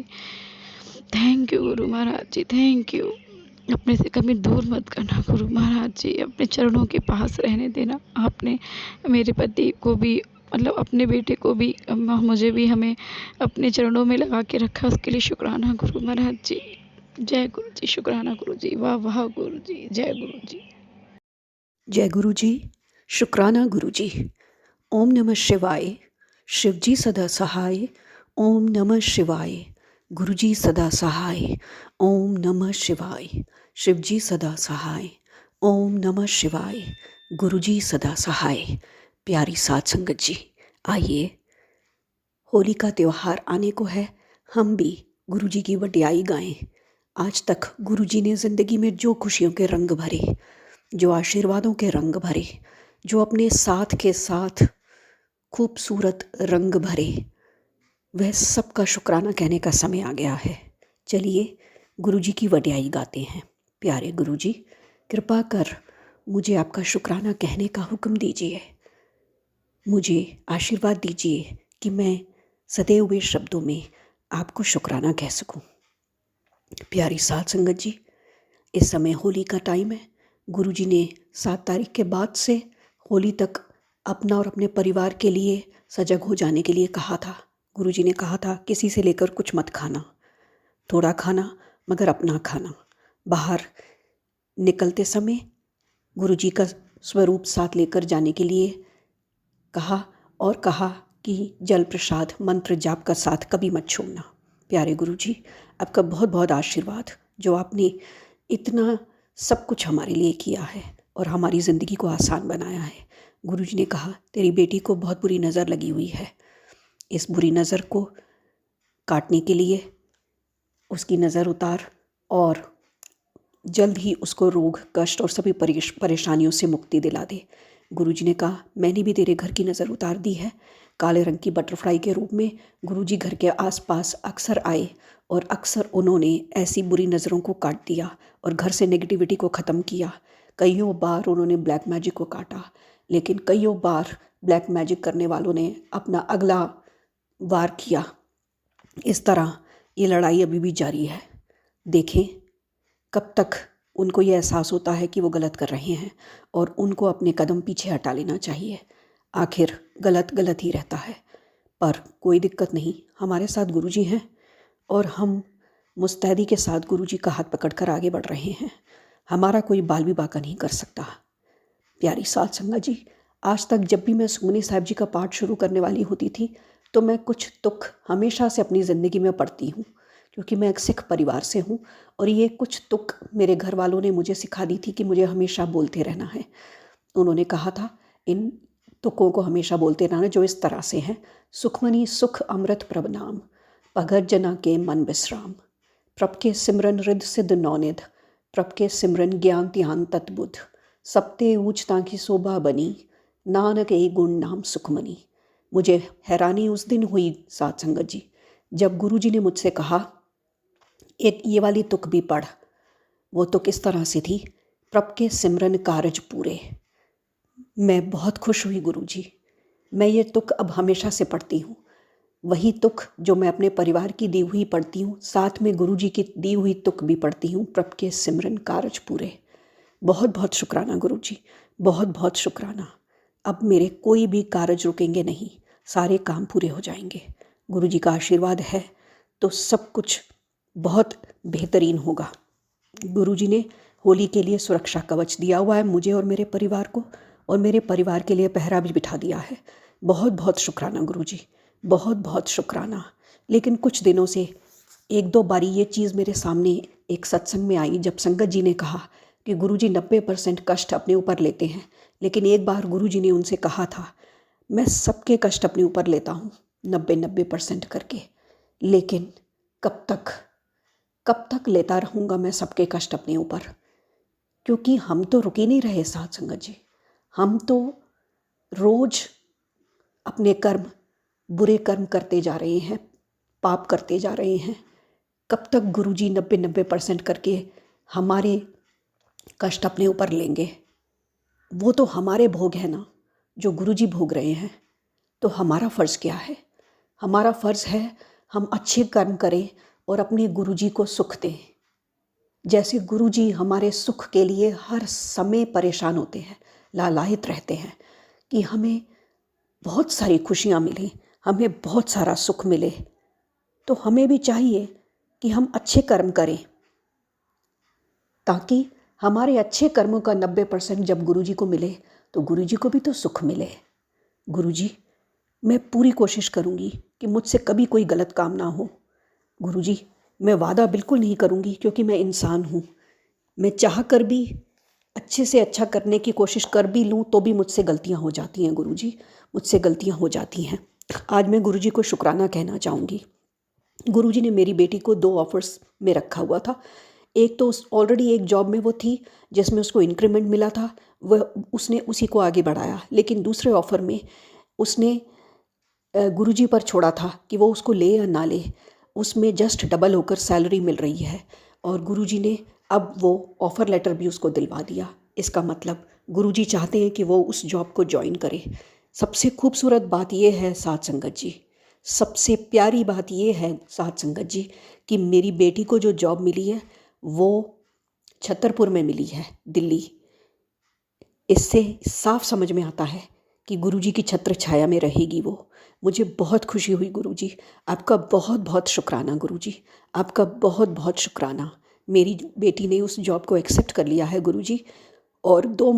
Thank you Guru Maharaj ji, thank you. अपने से कभी दूर मत करना गुरु महाराज जी, अपने चरणों के पास रहने देना। आपने मेरे पति को भी, मतलब अपने बेटे को भी, मुझे भी, हमें अपने चरणों में लगा के रखा, उसके लिए शुक्राना गुरु महाराज जी। जय गुरु जी, शुक्राना गुरु जी, वाह वाह गुरु जी, जय गुरु जी।
जय गुरु जी, शुक्राना गुरु जी। ओम नमः शिवाय, शिव जी सदा सहाय। ओम नमः शिवाय, गुरु जी सदा सहाय। ओम नमः शिवाय, शिव जी सदा सहाय। ओम नमः शिवाय, गुरु जी सदा सहाय। प्यारी साध संगत जी, आइए, होली का त्यौहार आने को है, हम भी गुरु जी की वड्याई गाएं। आज तक गुरु जी ने ज़िंदगी में जो खुशियों के रंग भरे, जो आशीर्वादों के रंग भरे, जो अपने साथ के साथ खूबसूरत रंग भरे, वह सबका शुक्राना कहने का समय आ गया है। चलिए गुरुजी की वड्याई गाते हैं। प्यारे गुरुजी, कृपा कर मुझे आपका शुक्राना कहने का हुक्म दीजिए। मुझे आशीर्वाद दीजिए कि मैं सदे हुए शब्दों में आपको शुक्राना कह सकूं। प्यारी साध संगत जी, इस समय होली का टाइम है। गुरुजी ने 7 तारीख के बाद से होली तक अपना और अपने परिवार के लिए सजग हो जाने के लिए कहा था। गुरुजी ने कहा था किसी से लेकर कुछ मत खाना, थोड़ा खाना मगर अपना खाना। बाहर निकलते समय गुरुजी का स्वरूप साथ लेकर जाने के लिए कहा और कहा कि जल प्रसाद मंत्र जाप का साथ कभी मत छोड़ना। प्यारे गुरुजी, आपका बहुत बहुत आशीर्वाद, जो आपने इतना सब कुछ हमारे लिए किया है और हमारी ज़िंदगी को आसान बनाया है। गुरुजी ने कहा तेरी बेटी को बहुत बुरी नज़र लगी हुई है, इस बुरी नज़र को काटने के लिए उसकी नज़र उतार और जल्द ही उसको रोग कष्ट और सभी परेशानियों से मुक्ति दिला दे। गुरुजी ने कहा मैंने भी तेरे घर की नज़र उतार दी है। काले रंग की बटरफ्लाई के रूप में गुरुजी घर के आसपास अक्सर आए और अक्सर उन्होंने ऐसी बुरी नज़रों को काट दिया और घर से नेगेटिविटी को ख़त्म किया। कईयों बार उन्होंने ब्लैक मैजिक को काटा, लेकिन कईयों बार ब्लैक मैजिक करने वालों ने अपना अगला वार किया। इस तरह ये लड़ाई अभी भी जारी है। देखें कब तक उनको ये एहसास होता है कि वो गलत कर रहे हैं और उनको अपने कदम पीछे हटा लेना चाहिए। आखिर गलत गलत ही रहता है, पर कोई दिक्कत नहीं, हमारे साथ गुरुजी हैं और हम मुस्तैदी के साथ गुरुजी का हाथ पकड़कर आगे बढ़ रहे हैं। हमारा कोई बाल भी बाका नहीं कर सकता। प्यारी साध संगत जी, आज तक जब भी मैं सुखमनी साहिब जी का पाठ शुरू करने वाली होती थी तो मैं कुछ तुक हमेशा से अपनी ज़िंदगी में पढ़ती हूँ, क्योंकि मैं एक सिख परिवार से हूँ और ये कुछ तुक मेरे घर वालों ने मुझे सिखा दी थी कि मुझे हमेशा बोलते रहना है। उन्होंने कहा था इन तुकों को हमेशा बोलते रहना, जो इस तरह से हैं। सुखमनी सुख अमृत प्रभ नाम, पगत जना के मन विश्राम, प्रभ के सिमरन रिद सिद्ध नौनिध, प्रभ के सिमरन ज्ञान ध्यान तत्बुद्ध, सबते ऊंचता की शोभा बनी, नानक ए गुण नाम सुखमनी। मुझे हैरानी उस दिन हुई साध संगत जी, जब गुरुजी ने मुझसे कहा एक ये वाली तुक भी पढ़। वो तुक इस तरह से थी, प्रभ के सिमरन कारज पूरे। मैं बहुत खुश हुई गुरुजी, मैं ये तुक अब हमेशा से पढ़ती हूँ। वही तुक जो मैं अपने परिवार की दी हुई पढ़ती हूँ, साथ में गुरुजी की दी हुई तुक भी पढ़ती हूँ, प्रभ के सिमरन कारज पूरे। बहुत बहुत शुक्राना गुरुजी, बहुत बहुत शुक्राना। अब मेरे कोई भी कारज रुकेंगे नहीं, सारे काम पूरे हो जाएंगे। गुरुजी का आशीर्वाद है तो सब कुछ बहुत बेहतरीन होगा। गुरुजी ने होली के लिए सुरक्षा कवच दिया हुआ है मुझे और मेरे परिवार को, और मेरे परिवार के लिए पहरा भी बिठा दिया है। बहुत बहुत शुक्राना गुरुजी, बहुत बहुत शुक्राना। लेकिन कुछ दिनों से 1-2 बारी ये चीज़ मेरे सामने एक सत्संग में आई, जब संगत जी ने कहा कि गुरुजी 90% कष्ट अपने ऊपर लेते हैं। लेकिन एक बार गुरुजी ने उनसे कहा था मैं सबके कष्ट अपने ऊपर लेता हूँ 90% करके, लेकिन कब तक लेता रहूँगा मैं सबके कष्ट अपने ऊपर? क्योंकि हम तो रुक ही नहीं रहे साध संगत जी, हम तो रोज अपने कर्म, बुरे कर्म करते जा रहे हैं, पाप करते जा रहे हैं। कब तक गुरुजी 90% करके हमारे कष्ट अपने ऊपर लेंगे? वो तो हमारे भोग है ना जो गुरुजी भोग रहे हैं। तो हमारा फ़र्ज़ क्या है? हमारा फ़र्ज़ है हम अच्छे कर्म करें और अपने गुरुजी को सुख दें। जैसे गुरुजी हमारे सुख के लिए हर समय परेशान होते हैं, लालायित रहते हैं कि हमें बहुत सारी खुशियाँ मिलें, हमें बहुत सारा सुख मिले, तो हमें भी चाहिए कि हम अच्छे कर्म करें, ताकि हमारे अच्छे कर्मों का 90% जब गुरुजी को मिले तो गुरुजी को भी तो सुख मिले। गुरुजी, मैं पूरी कोशिश करूँगी कि मुझसे कभी कोई गलत काम ना हो। गुरुजी, मैं वादा बिल्कुल नहीं करूँगी, क्योंकि मैं इंसान हूँ। मैं चाह कर भी अच्छे से अच्छा करने की कोशिश कर भी लूँ तो भी मुझसे गलतियाँ हो जाती हैं गुरुजी, मुझसे गलतियाँ हो जाती हैं। आज मैं गुरुजी को शुक्राना कहना चाहूँगी। गुरुजी ने मेरी बेटी को 2 ऑफ़र्स में रखा हुआ था। एक तो ऑलरेडी एक जॉब में वो थी जिसमें उसको इंक्रीमेंट मिला था, वह उसने उसी को आगे बढ़ाया। लेकिन दूसरे ऑफ़र में उसने गुरुजी पर छोड़ा था कि वो उसको ले या ना ले, उसमें जस्ट डबल होकर सैलरी मिल रही है। और गुरुजी ने अब वो ऑफ़र लेटर भी उसको दिलवा दिया। इसका मतलब गुरुजी चाहते हैं कि वो उस जॉब को ज्वाइन करे। सबसे खूबसूरत बात ये है साध संगत जी, सबसे प्यारी बात ये है साध संगत जी, कि मेरी बेटी को जो जॉब मिली है वो छतरपुर में मिली है, दिल्ली। इससे साफ समझ में आता है कि गुरुजी की छत्र छाया में रहेगी वो। मुझे बहुत खुशी हुई गुरुजी, आपका बहुत बहुत शुक्राना गुरुजी, आपका बहुत बहुत शुक्राना। मेरी बेटी ने उस जॉब को एक्सेप्ट कर लिया है गुरुजी, और 2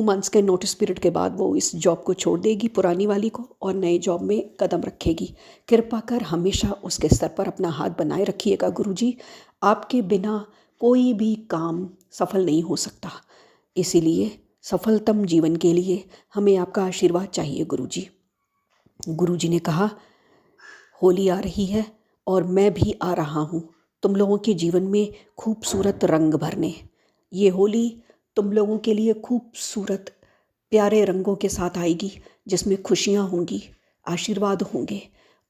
मंथ्स के नोटिस पीरियड के बाद वो इस जॉब को छोड़ देगी पुरानी वाली को और नए जॉब में कदम रखेगी। कृपा कर हमेशा उसके सर पर अपना हाथ बनाए रखिएगा गुरुजी, आपके बिना कोई भी काम सफल नहीं हो सकता। इसीलिए सफलतम जीवन के लिए हमें आपका आशीर्वाद चाहिए गुरुजी। गुरुजी ने कहा, होली आ रही है और मैं भी आ रहा हूँ तुम लोगों के जीवन में खूबसूरत रंग भरने। ये होली तुम लोगों के लिए खूबसूरत प्यारे रंगों के साथ आएगी, जिसमें खुशियाँ होंगी, आशीर्वाद होंगे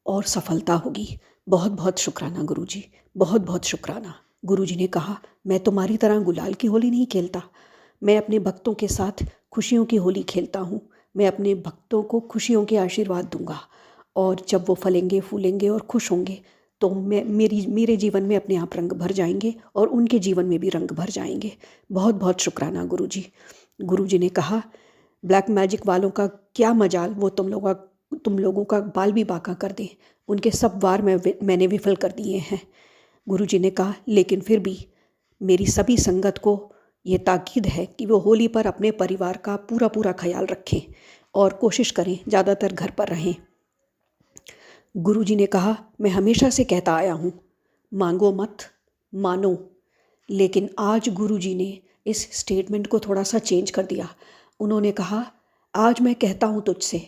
और सफलता होगी। बहुत बहुत शुक्राना गुरुजी, बहुत बहुत शुक्राना। गुरुजी ने कहा, मैं तुम्हारी तरह गुलाल की होली नहीं खेलता, मैं अपने भक्तों के साथ खुशियों की होली खेलता हूँ। मैं अपने भक्तों को खुशियों के आशीर्वाद दूंगा, और जब वो फलेंगे फूलेंगे और खुश होंगे तो मेरे जीवन में अपने आप रंग भर जाएंगे और उनके जीवन में भी रंग भर जाएंगे। बहुत बहुत शुक्राना गुरुजी। गुरुजी ने कहा, ब्लैक मैजिक वालों का क्या मजाल, वो तुम लोगों का बाल भी बांका कर दें, उनके सब वार मैंने विफल कर दिए हैं। गुरुजी ने कहा, लेकिन फिर भी मेरी सभी संगत को ये ताकीद है कि वो होली पर अपने परिवार का पूरा पूरा ख्याल रखें और कोशिश करें ज़्यादातर घर पर रहें। गुरुजी ने कहा, मैं हमेशा से कहता आया हूँ, मांगो मत मानो, लेकिन आज गुरुजी ने इस स्टेटमेंट को थोड़ा सा चेंज कर दिया। उन्होंने कहा, आज मैं कहता हूँ तुझसे,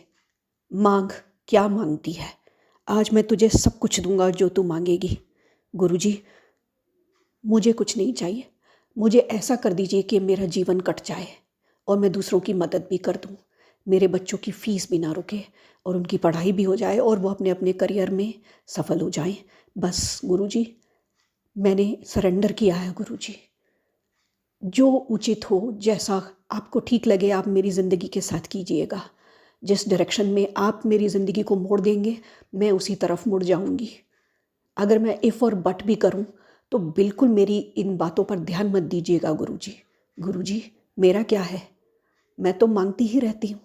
मांग, क्या मांगती है, आज मैं तुझे सब कुछ दूंगा जो तू मांगेगी। गुरुजी, मुझे कुछ नहीं चाहिए, मुझे ऐसा कर दीजिए कि मेरा जीवन कट जाए और मैं दूसरों की मदद भी कर दूं, मेरे बच्चों की फ़ीस भी ना रुके और उनकी पढ़ाई भी हो जाए और वो अपने अपने करियर में सफल हो जाएं। बस गुरुजी, मैंने सरेंडर किया है गुरुजी। जो उचित हो, जैसा आपको ठीक लगे, आप मेरी ज़िंदगी के साथ कीजिएगा। जिस डायरेक्शन में आप मेरी ज़िंदगी को मोड़ देंगे, मैं उसी तरफ मुड़ जाऊंगी। अगर मैं इफ़ और बट भी करूं तो बिल्कुल मेरी इन बातों पर ध्यान मत दीजिएगा गुरुजी। गुरुजी, मेरा क्या है, मैं तो मांगती ही रहती हूँ,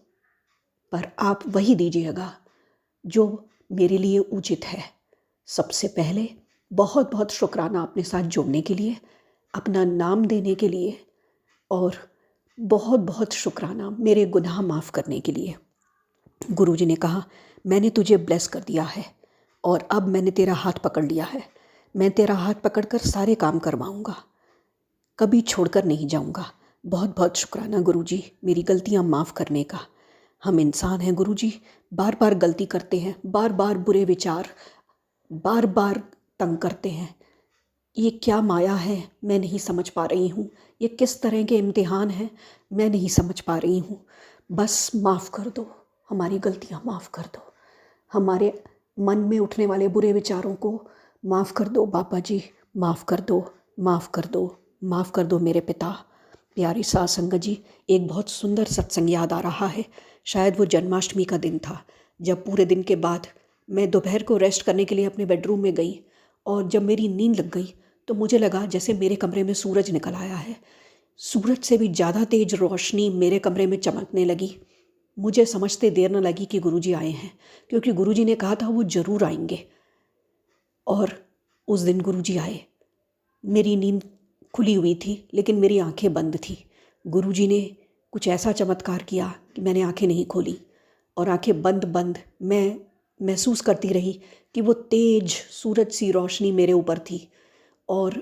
पर आप वही दीजिएगा जो मेरे लिए उचित है। सबसे पहले बहुत बहुत शुक्राना अपने साथ जुड़ने के लिए, अपना नाम देने के लिए, और बहुत बहुत शुक्राना मेरे गुनाह माफ़ करने के लिए। गुरुजी ने कहा, मैंने तुझे ब्लेस कर दिया है और अब मैंने तेरा हाथ पकड़ लिया है, मैं तेरा हाथ पकड़कर सारे काम करवाऊंगा, कभी छोड़कर नहीं जाऊंगा। बहुत बहुत शुक्राना गुरुजी मेरी गलतियां माफ़ करने का। हम इंसान हैं गुरुजी, बार बार गलती करते हैं, बार बार बुरे विचार, बार बार तंग करते हैं। ये क्या माया है, मैं नहीं समझ पा रही हूँ। ये किस तरह के इम्तिहान हैं, मैं नहीं समझ पा रही हूँ। बस माफ़ कर दो, हमारी गलतियाँ माफ़ कर दो, हमारे मन में उठने वाले बुरे विचारों को माफ़ कर दो बाबा जी, माफ़ कर दो, माफ़ कर दो, माफ़ कर दो मेरे पिता। प्यारी साध संगत जी, एक बहुत सुंदर सत्संग याद आ रहा है। शायद वो जन्माष्टमी का दिन था, जब पूरे दिन के बाद मैं दोपहर को रेस्ट करने के लिए अपने बेडरूम में गई, और जब मेरी नींद लग गई तो मुझे लगा जैसे मेरे कमरे में सूरज निकल आया है। सूरज से भी ज़्यादा तेज रोशनी मेरे कमरे में चमकने लगी। मुझे समझते देर न लगी कि गुरुजी आए हैं, क्योंकि गुरुजी ने कहा था वो ज़रूर आएंगे। और उस दिन गुरुजी आए। मेरी नींद खुली हुई थी लेकिन मेरी आंखें बंद थी। गुरुजी ने कुछ ऐसा चमत्कार किया कि मैंने आंखें नहीं खोली, और आंखें बंद बंद मैं महसूस करती रही कि वो तेज सूरज सी रोशनी मेरे ऊपर थी। और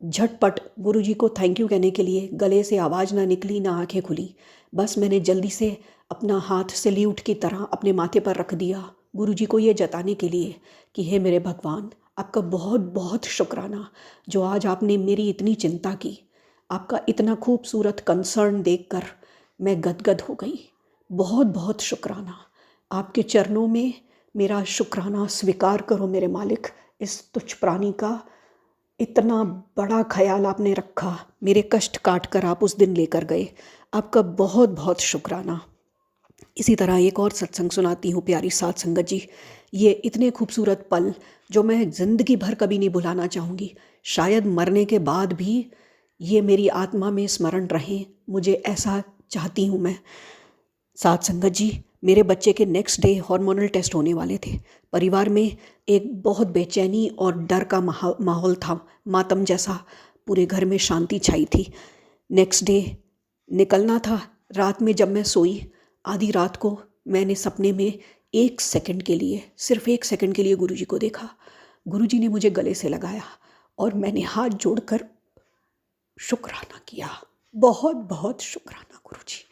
झटपट गुरुजी को थैंक यू कहने के लिए गले से आवाज़ ना निकली, ना आंखें खुली। बस मैंने जल्दी से अपना हाथ सैल्यूट की तरह अपने माथे पर रख दिया, गुरुजी को ये जताने के लिए कि हे मेरे भगवान, आपका बहुत बहुत शुक्राना जो आज आपने मेरी इतनी चिंता की। आपका इतना खूबसूरत कंसर्न देखकर मैं गदगद हो गई। बहुत बहुत शुक्राना। आपके चरणों में मेरा शुक्राना स्वीकार करो मेरे मालिक। इस तुच्छ प्राणी का इतना बड़ा ख्याल आपने रखा, मेरे कष्ट काट कर आप उस दिन लेकर गए। आपका बहुत बहुत शुक्राना। इसी तरह एक और सत्संग सुनाती हूँ प्यारी साध संगत जी। ये इतने खूबसूरत पल जो मैं ज़िंदगी भर कभी नहीं भुलाना चाहूँगी। शायद मरने के बाद भी ये मेरी आत्मा में स्मरण रहें, मुझे ऐसा चाहती हूँ मैं। साध संगत जी, मेरे बच्चे के नेक्स्ट डे हार्मोनल टेस्ट होने वाले थे। परिवार में एक बहुत बेचैनी और डर का माहौल था, मातम जैसा पूरे घर में शांति छाई थी। नेक्स्ट डे निकलना था। रात में जब मैं सोई, आधी रात को मैंने सपने में 1 सेकंड के लिए, सिर्फ 1 सेकंड के लिए गुरुजी को देखा। गुरुजी ने मुझे गले से लगाया और मैंने हाथ जोड़कर शुक्राना किया। बहुत बहुत शुक्राना गुरुजी।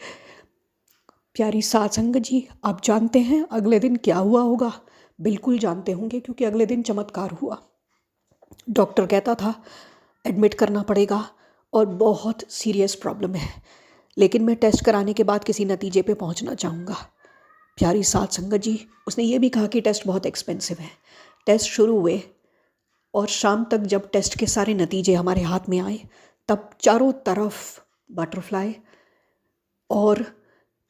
प्यारी साध संगत जी, आप जानते हैं अगले दिन क्या हुआ होगा? बिल्कुल जानते होंगे, क्योंकि अगले दिन चमत्कार हुआ। डॉक्टर कहता था एडमिट करना पड़ेगा और बहुत सीरियस प्रॉब्लम है, लेकिन मैं टेस्ट कराने के बाद किसी नतीजे पे पहुंचना चाहूँगा। प्यारी साध संगत जी, उसने ये भी कहा कि टेस्ट बहुत एक्सपेंसिव है। टेस्ट शुरू हुए और शाम तक जब टेस्ट के सारे नतीजे हमारे हाथ में आए, तब चारों तरफ बटरफ्लाई और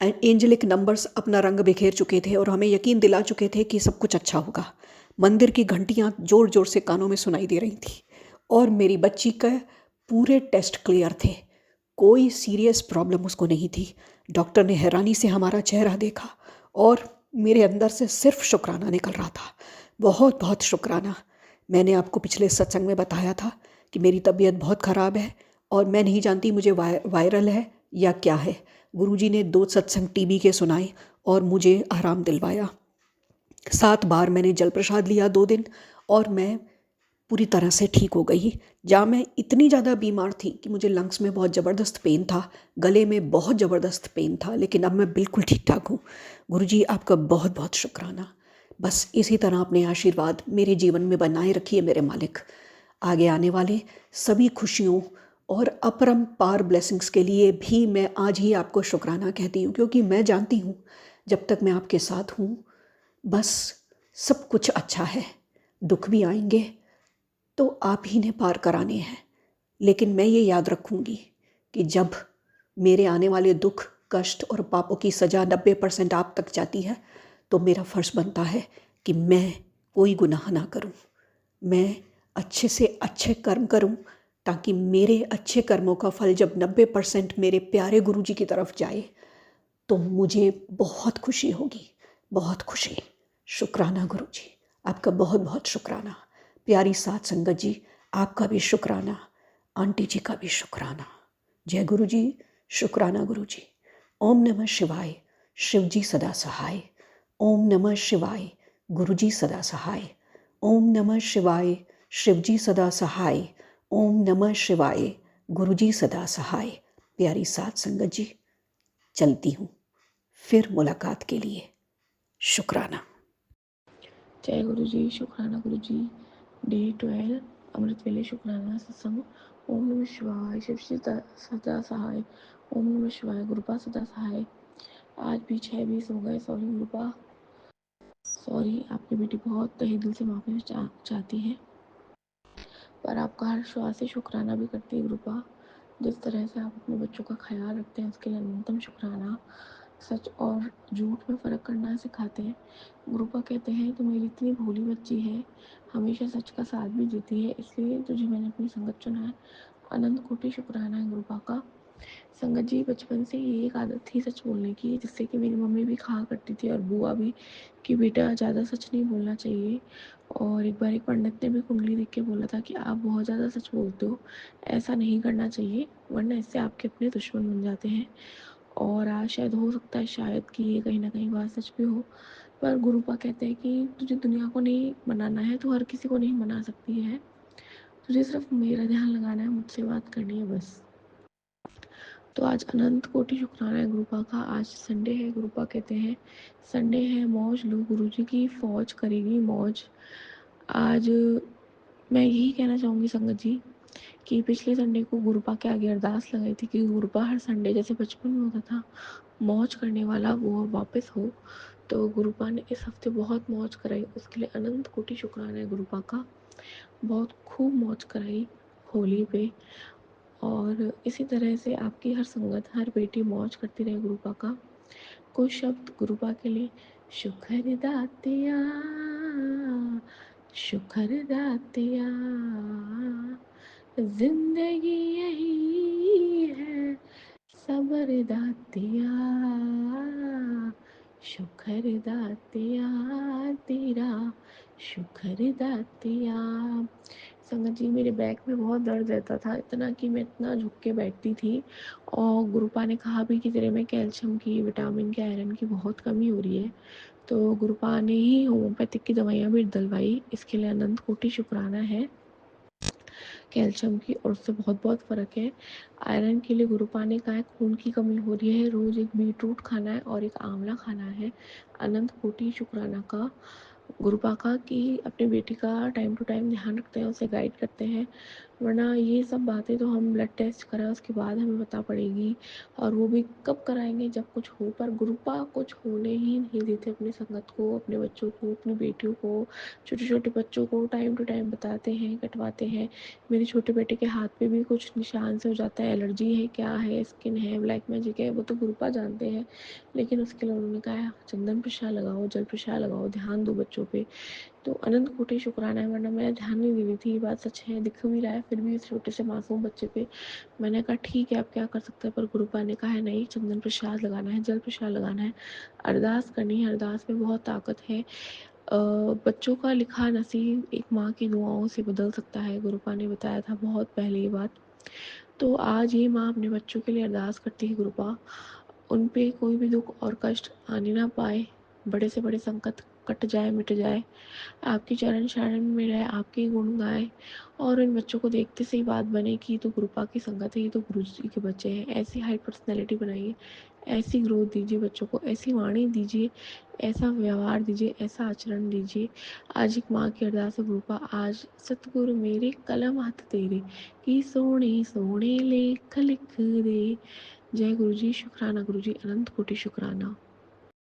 एंजेलिक नंबर्स अपना रंग बिखेर चुके थे और हमें यकीन दिला चुके थे कि सब कुछ अच्छा होगा। मंदिर की घंटियाँ ज़ोर ज़ोर से कानों में सुनाई दे रही थी और मेरी बच्ची का पूरे टेस्ट क्लियर थे, कोई सीरियस प्रॉब्लम उसको नहीं थी। डॉक्टर ने हैरानी से हमारा चेहरा देखा और मेरे अंदर से सिर्फ शुक्राना निकल रहा था। बहुत बहुत शुक्राना। मैंने आपको पिछले सत्संग में बताया था कि मेरी तबीयत बहुत ख़राब है और मैं नहीं जानती मुझे वायरल है या क्या है। गुरुजी ने 2 सत्संग टीबी के सुनाए और मुझे आराम दिलवाया। 7 बार मैंने जल प्रसाद लिया 2 दिन और मैं पूरी तरह से ठीक हो गई। जहाँ मैं इतनी ज़्यादा बीमार थी कि मुझे लंग्स में बहुत ज़बरदस्त पेन था, गले में बहुत ज़बरदस्त पेन था, लेकिन अब मैं बिल्कुल ठीक ठाक हूँ। गुरुजी, आपका बहुत बहुत शुक्राना। बस इसी तरह अपने आशीर्वाद मेरे जीवन में बनाए रखिए मेरे मालिक। आगे आने वाले सभी खुशियों और अपरंपार ब्लेसिंग्स के लिए भी मैं आज ही आपको शुक्राना कहती हूँ, क्योंकि मैं जानती हूँ जब तक मैं आपके साथ हूँ बस सब कुछ अच्छा है। दुख भी आएंगे तो आप ही ने पार कराने हैं, लेकिन मैं ये याद रखूँगी कि जब मेरे आने वाले दुख, कष्ट और पापों की सज़ा 90% आप तक जाती है, तो मेरा फ़र्ज़ बनता है कि मैं कोई गुनाह ना करूँ, मैं अच्छे से अच्छे कर्म करूँ, ताकि मेरे अच्छे कर्मों का फल जब 90% मेरे प्यारे गुरुजी की तरफ जाए तो मुझे बहुत खुशी होगी, बहुत खुशी। शुक्राना गुरुजी, आपका बहुत बहुत शुक्राना। प्यारी साध संगत जी, आपका भी शुक्राना, आंटी जी का भी शुक्राना। जय गुरुजी, शुक्राना गुरुजी। ओम नमः शिवाय, शिवजी सदा सहाय। ओम नमः शिवाय, गुरुजी सदा सहाय। ओम नमः शिवाय, शिवजी सदा सहाय। ओम नमः शिवाय, गुरुजी सदा सहाय। प्यारी साध संगत जी, चलती हूँ फिर मुलाकात के लिए। शुक्राना।
जय गुरु जी, शुक्राना गुरु जी। डे 12 अमृत वेले शुक्राना सत्संग। ओम नमः शिवाय, शिव सदा सहाय। ओम नमः शिवाय, गुरुपा सदा सहाय। आज भी 6:20 हो गए। Sorry गुरुपा, sorry. आपकी बेटी बहुत तहे दिल से माफ़ी चाहती है, पर आपका हर श्वास से शुक्राना भी करती है गुरुपा। जिस तरह से आप अपने बच्चों का ख्याल रखते हैं उसके लिए न्यूनतम शुक्राना। सच और झूठ में फ़र्क करना सिखाते हैं। गुरुपा कहते हैं तो मेरी इतनी भोली बच्ची है, हमेशा सच का साथ भी देती है, इसलिए तुझे मैंने अपनी संगत चुना है। अनंत कोटि शुक्राना है गुरुपा का। संगत जी, बचपन से ही एक आदत थी सच बोलने की, जिससे कि मेरी मम्मी भी कहा करती थी और बुआ भी कि बेटा ज़्यादा सच नहीं बोलना चाहिए। और एक बार एक पंडित ने भी कुंडली देख के बोला था कि आप बहुत ज़्यादा सच बोलते हो, ऐसा नहीं करना चाहिए, वरना इससे आपके अपने दुश्मन बन जाते हैं। और आज शायद हो सकता है शायद कि ये कहीं ना कहीं बात सच भी हो, पर गुरुपा कहते हैं कि तुझे दुनिया को नहीं मनाना है, तो हर किसी को नहीं मना सकती है, तुझे सिर्फ मेरा ध्यान लगाना है, मुझसे बात करनी है बस। तो आज अनंत कोटि शुक्राना है गुरुपा का। आज संडे है, गुरुपा कहते हैं संडे है मौज लो, गुरुजी की फौज करेगी मौज। आज मैं यही कहना चाहूँगी संगत जी कि पिछले संडे को गुरुपा के आगे अरदास लगाई थी कि गुरुपा हर संडे जैसे बचपन में होता था मौज करने वाला वो वापस हो। तो गुरुपा ने इस हफ्ते बहुत मौज कराई, उसके लिए अनंत कोटि शुक्राना है गुरुपा का। बहुत खूब मौज कराई होली पे। और इसी तरह से आपकी हर संगत, हर बेटी मौज करती रहे गुरुपा का। कुछ शब्द गुरुपा के लिए। शुक्र दातिया, शुक्र दातिया, जिंदगी यही है, सबर दातिया, शुक्र दातिया, तेरा शुक्र दातिया। संगत जी, मेरे बैक में बहुत दर्द रहता था, इतना कि मैं इतना झुक के बैठती थी। और गुरुपा ने कहा भी कि तेरे में कैल्शियम की, विटामिन के, आयरन की बहुत कमी हो रही है। तो गुरुपा ने ही होम्योपैथिक की दवाइयाँ भी डलवाई, इसके लिए अनंत कोटि शुक्राना है कैल्शियम की, और उससे बहुत बहुत फ़र्क है। आयरन के लिए गुरुपा ने कहा है खून की कमी हो रही है, रोज़ एक बीटरूट खाना है और एक आंवला खाना है। अनंत कोटि शुक्राना का गुरुपा का कि अपनी बेटी का टाइम टू टाइम ध्यान रखते हैं, उसे गाइड करते हैं। वरना ये सब बातें तो हम ब्लड टेस्ट कराएं उसके बाद हमें पता पड़ेगी, और वो भी कब कराएंगे जब कुछ हो। पर गुरुपा कुछ होने ही नहीं देते अपनी संगत को, अपने बच्चों को, अपनी बेटियों को, छोटे छोटे बच्चों को टाइम टू टाइम बताते हैं, कटवाते हैं। मेरे छोटे बेटे के हाथ पे भी कुछ निशान से हो जाता है, एलर्जी है, क्या है, स्किन है, ब्लैक मैजिक है, वो तो गुरुपा जानते हैं। लेकिन उसके लिए उन्होंने कहा है चंदन प्रसाद लगाओ, जल प्रसाद लगाओ, ध्यान दो बच्चों पे। तो अनंत कोटि शुक्राना है, वरना मैं ध्यान नहीं दे रही थी। ये बात सच है, दिख भी रहा है, फिर भी इस छोटे से मासूम बच्चे पे मैंने कहा ठीक है, आप क्या कर सकते हैं। पर गुरुपा ने कहा है नहीं, चंदन प्रसाद लगाना है, जल प्रसाद लगाना है, अरदास करनी है, अरदास में बहुत ताकत है। बच्चों का लिखा नसीब एक माँ की दुआओं से बदल सकता है, गुरुपा ने बताया था बहुत पहले ये बात। तो आज ये माँ अपने बच्चों के लिए अरदास करती है गुरुपा, उन पे कोई भी दुख और कष्ट आने ना पाए, बड़े से बड़े संकट कट जाए, मिट जाए, आपकी चरण शरण में रहे, आपके गुण गाए, और इन बच्चों को देखते से ही बात बने कि ये तो गुरुपा की संगत है, ये तो गुरु जी के बच्चे हैं। ऐसी हाई पर्सनैलिटी बनाइए, ऐसी ग्रोथ दीजिए बच्चों को, ऐसी वाणी दीजिए, ऐसा व्यवहार दीजिए, ऐसा आचरण दीजिए। आज एक माँ की अरदास है गुरुपा, आज सतगुरु मेरे कलम हाथ तेरे, कि सोने सोने लेख लिख दे। जय गुरु जी, शुक्राना गुरु जी, अनंत कोटि शुक्राना।